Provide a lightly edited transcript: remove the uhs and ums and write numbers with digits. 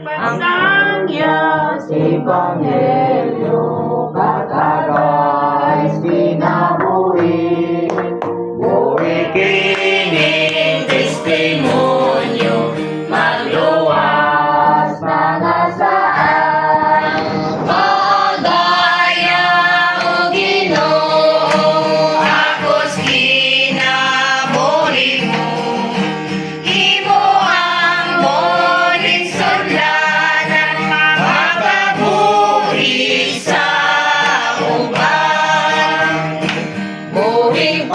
Pagsangya si Ebanghelyo katagay kinabuhi. Buhi kini testimonyo magluwas mga saan. Pagaya o Ginoo, akos kinabuhi mo. Imo ang muling sudlanan, makabuhi sa uban. Buhing